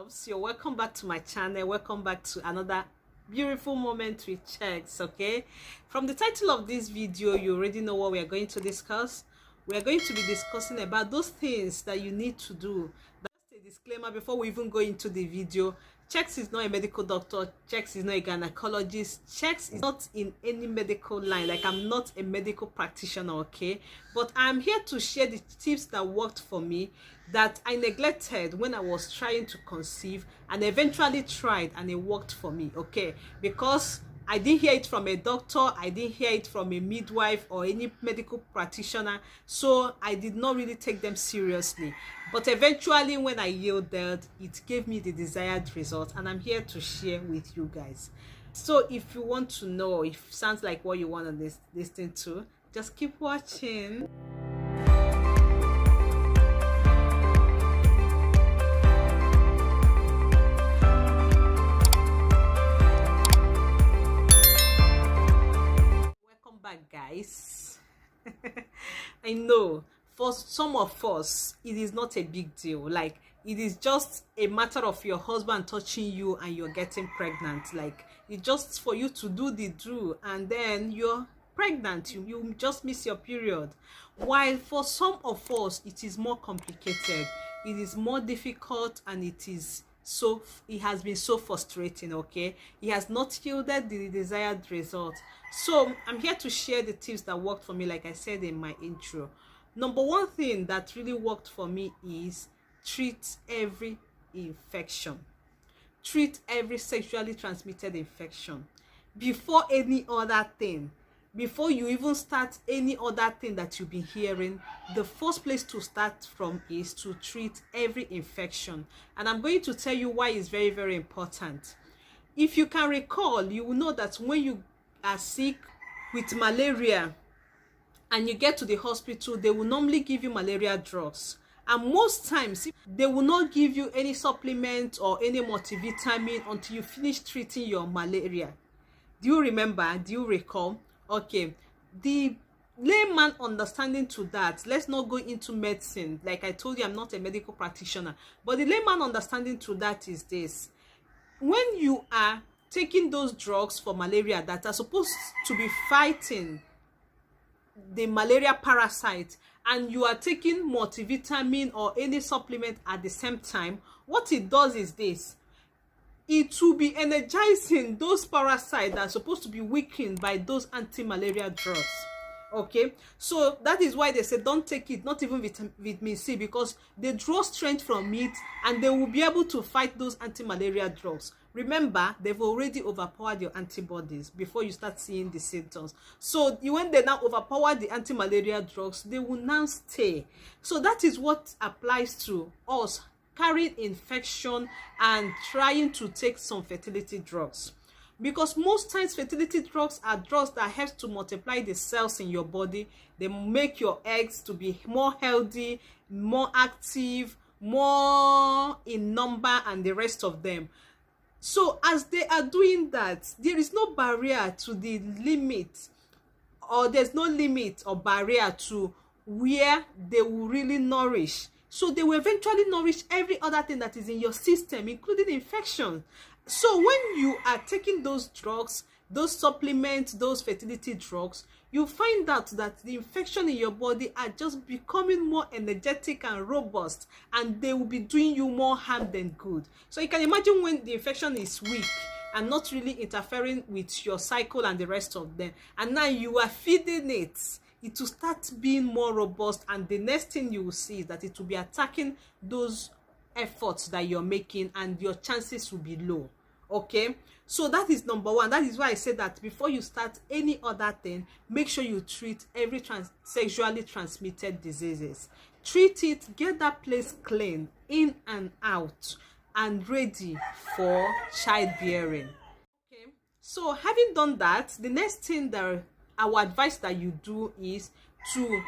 loves, you're welcome back to my channel. Welcome back to another beautiful moment with checks. Okay, from the title of this video you already know what we are going to discuss. We are going to be discussing about those things that you need to do. That's a disclaimer before we even go into the video. Checks is not a medical doctor. Checks is not a gynecologist. Checks is not in any medical line. Like, I'm not a medical practitioner, okay? But I'm here to share the tips that worked for me, that I neglected when I was trying to conceive, and eventually tried, and it worked for me, okay? Because I didn't hear it from a doctor, I didn't hear it from a midwife or any medical practitioner, so I did not really take them seriously. But eventually, when I yielded, it gave me the desired result, and I'm here to share with you guys. So if you want to know if it sounds like what you want to listen to, just keep watching. Back, guys. I know for some of us it is not a big deal. Like, it is just a matter of your husband touching you and you're getting pregnant. Like, it's just for you to do the do, and then you're pregnant. You just miss your period. While for some of us it is more complicated, it is more difficult, and it has been so frustrating. Okay, it has not yielded the desired result. So I'm here to share the tips that worked for me, like I said in my intro. Number one thing that really worked for me is treat every infection. Treat every sexually transmitted infection before any other thing. Before you even start any other thing that you've been hearing, the first place to start from is to treat every infection. And I'm going to tell you why it's very, very important. If you can recall, you will know that when you are sick with malaria and you get to the hospital, they will normally give you malaria drugs. And most times, they will not give you any supplement or any multivitamin until you finish treating your malaria. Do you remember? Do you recall? Okay, the layman understanding to that, let's not go into medicine. Like I told you, I'm not a medical practitioner, but the layman understanding to that is this: when you are taking those drugs for malaria that are supposed to be fighting the malaria parasite, and you are taking multivitamin or any supplement at the same time, what it does is this: it will be energizing those parasites that are supposed to be weakened by those anti-malaria drugs. Okay, so that is why they say don't take it, not even vitamin C, because they draw strength from it and they will be able to fight those anti-malaria drugs. Remember, they've already overpowered your antibodies before you start seeing the symptoms. So when they now overpower the anti-malaria drugs, they will now stay. So that is what applies to us carrying infection and trying to take some fertility drugs. Because most times fertility drugs are drugs that help to multiply the cells in your body. They make your eggs to be more healthy, more active, more in number, and the rest of them. So as they are doing that, there is no barrier to the limit, or there's no limit or barrier to where they will really nourish. So they will eventually nourish every other thing that is in your system, including infection. So when you are taking those drugs, those supplements, those fertility drugs, you find out that the infection in your body are just becoming more energetic and robust, and they will be doing you more harm than good. So you can imagine when the infection is weak and not really interfering with your cycle and the rest of them, and now you are feeding it, it will start being more robust, and the next thing you will see is that it will be attacking those efforts that you're making, and your chances will be low. Okay, so that is number one. That is why I say that before you start any other thing, make sure you treat every sexually transmitted diseases. Treat it, get that place clean, in and out, and ready for childbearing. Okay, so having done that, the next thing that our advice that you do is to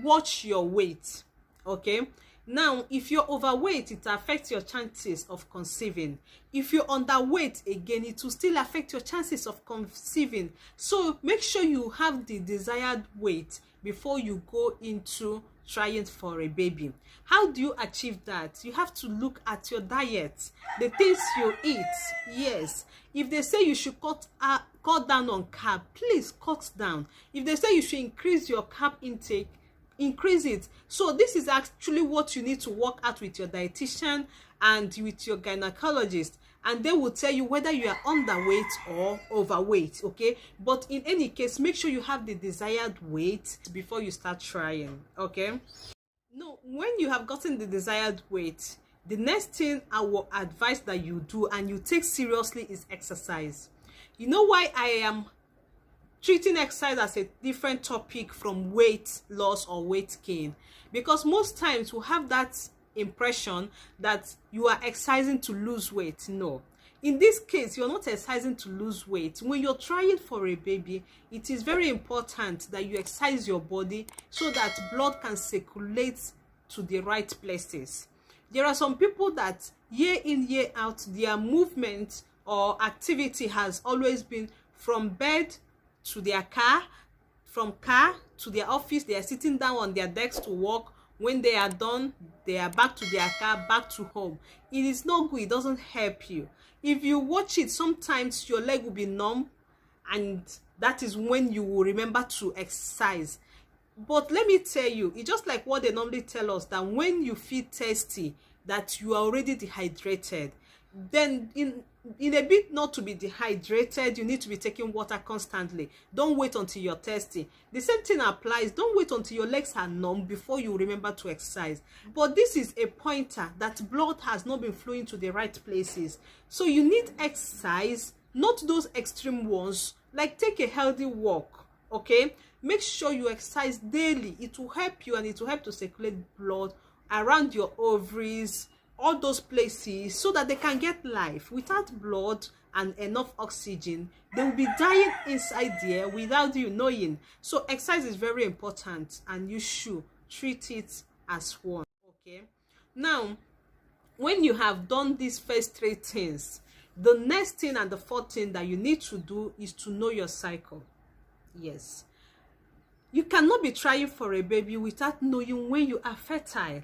watch your weight. Okay, Now, if you're overweight, it affects your chances of conceiving. If you're underweight, again, it will still affect your chances of conceiving. So make sure you have the desired weight before you go into trying for a baby. How do you achieve that? You have to look at your diet, the things you eat. Yes, if they say you should cut down on carb, please cut down. If they say you should increase your carb intake, increase it. So this is actually what you need to work out with your dietitian and with your gynecologist, and they will tell you whether you are underweight or overweight. Okay, but in any case, make sure you have the desired weight before you start trying. Okay, no, when you have gotten the desired weight, the next thing I will advise that you do and you take seriously is exercise. You know why I am treating exercise as a different topic from weight loss or weight gain? Because most times we have that impression that you are exercising to lose weight. No, in this case, you're not exercising to lose weight. When you're trying for a baby, it is very important that you exercise your body so that blood can circulate to the right places. There are some people that year in, year out, their movement or activity has always been from bed to their car, from car to their office. They are sitting down on their decks to work. When they are done, they are back to their car, back to home. It is not good. It doesn't help you. If you watch it, sometimes your leg will be numb, and that is when you will remember to exercise. But let me tell you, it's just like what they normally tell us, that when you feel thirsty, that you are already dehydrated. Then in a bit not to be dehydrated, you need to be taking water constantly. Don't wait until you're thirsty. The same thing applies. Don't wait until your legs are numb before you remember to exercise. But this is a pointer that blood has not been flowing to the right places. So you need exercise, not those extreme ones. Like take a healthy walk. Okay, make sure you exercise daily. It will help you, and it will help to circulate blood around your ovaries, all those places, so that they can get life. Without blood and enough oxygen, they will be dying inside there without you knowing. So exercise is very important, and you should treat it as one. Okay, now when you have done these first three things, the next thing and the fourth thing that you need to do is to know your cycle. Yes, you cannot be trying for a baby without knowing when you are fertile.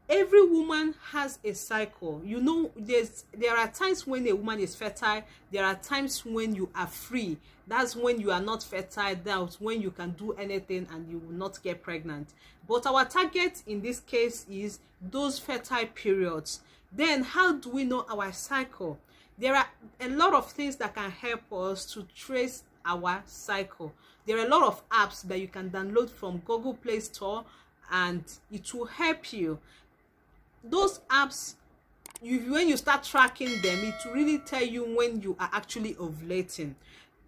Every woman has a cycle. You know, there are times when a woman is fertile. There are times when you are free. That's when you are not fertile. That's when you can do anything and you will not get pregnant. But our target in this case is those fertile periods. Then how do we know our cycle? There are a lot of things that can help us to trace our cycle. There are a lot of apps that you can download from Google Play Store, and it will help you. Those apps, when you start tracking them, it will really tell you when you are actually ovulating.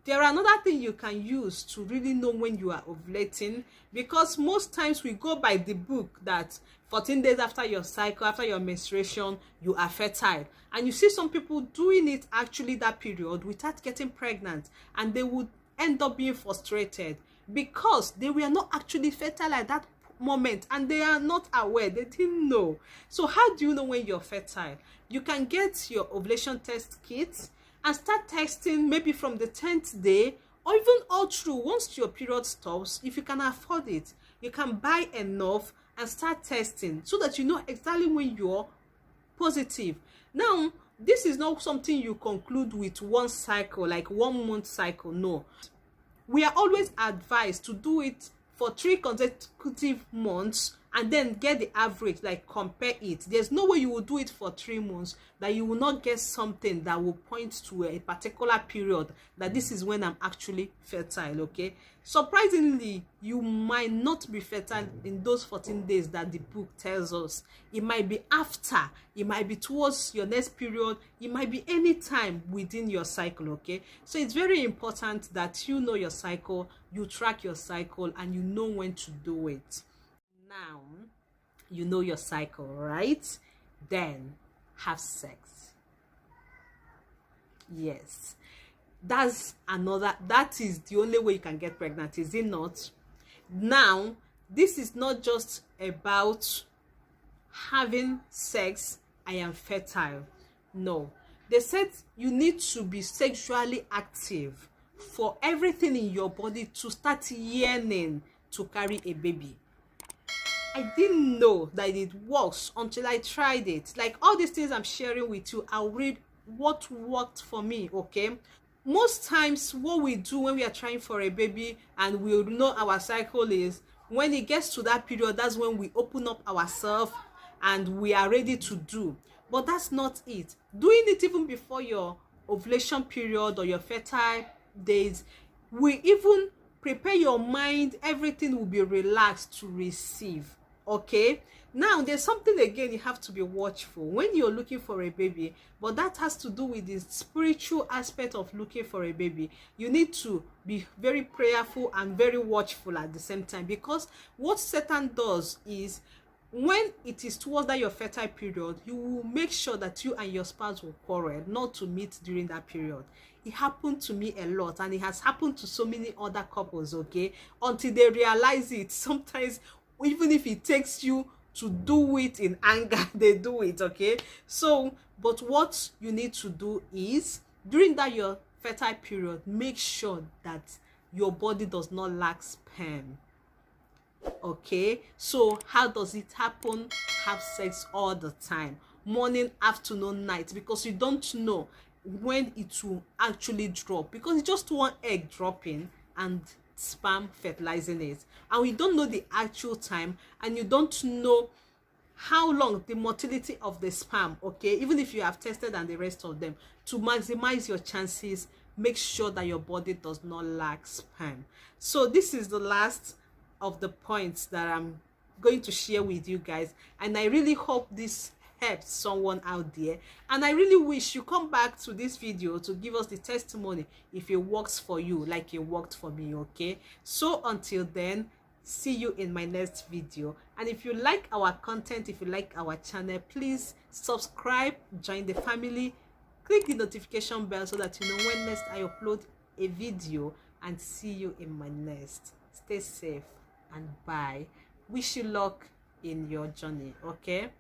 There are another thing you can use to really know when you are ovulating, because most times we go by the book that 14 days after your cycle, after your menstruation, you are fertile. And you see some people doing it actually that period without getting pregnant, and they would end up being frustrated because they were not actually fertile at that moment, and they are not aware. They didn't know. So how do you know when you're fertile? You can get your ovulation test kit and start testing maybe from the 10th day, or even all through. Once your period stops, if you can afford it, you can buy enough and start testing so that you know exactly when you're positive. Now, this is not something you conclude with one cycle, like 1 month cycle. No, we are always advised to do it for 3 consecutive months and then get the average, like compare it. There's no way you will do it for 3 months that you will not get something that will point to a particular period that this is when I'm actually fertile. Okay, surprisingly, you might not be fertile in those 14 days that the book tells us. It might be after, it might be towards your next period, it might be any time within your cycle. Okay, so it's very important that you know your cycle, you track your cycle, and you know when to do it. Now you know your cycle, right? Then have sex. Yes, that is the only way you can get pregnant, is it not? Now, this is not just about having sex, I am fertile. No, they said you need to be sexually active for everything in your body to start yearning to carry a baby. I didn't know that it works until I tried it. Like all these things I'm sharing with you, I'll read what worked for me, okay? Most times what we do when we are trying for a baby and we know our cycle is when it gets to that period, that's when we open up ourselves and we are ready to do. But that's not it. Doing it even before your ovulation period or your fertile days, we even prepare your mind, everything will be relaxed to receive. Okay, now there's something again you have to be watchful when you're looking for a baby, but that has to do with the spiritual aspect of looking for a baby. You need to be very prayerful and very watchful at the same time, because what Satan does is when it is towards that your fertile period, you will make sure that you and your spouse will quarrel not to meet during that period. It happened to me a lot, and it has happened to so many other couples, okay, until they realize it. Sometimes even if it takes you to do it in anger, they do it, okay? So but what you need to do is during that your fertile period, make sure that your body does not lack sperm. Okay, so how does it happen? Have sex all the time, morning, afternoon, night, because you don't know when it will actually drop, because it's just one egg dropping and sperm fertilizing it, and we don't know the actual time, and you don't know how long the motility of the sperm, okay, even if you have tested and the rest of them. To maximize your chances, make sure that your body does not lack sperm. So this is the last of the points that I'm going to share with you guys, and I really hope this helps someone out there, and I really wish you come back to this video to give us the testimony if it works for you like it worked for me. Okay, so until then, see you in my next video. And if you like our content, if you like our channel, please subscribe, join the family, click the notification bell so that you know when next I upload a video, and see you in my next. Stay safe and bye. Wish you luck in your journey. Okay.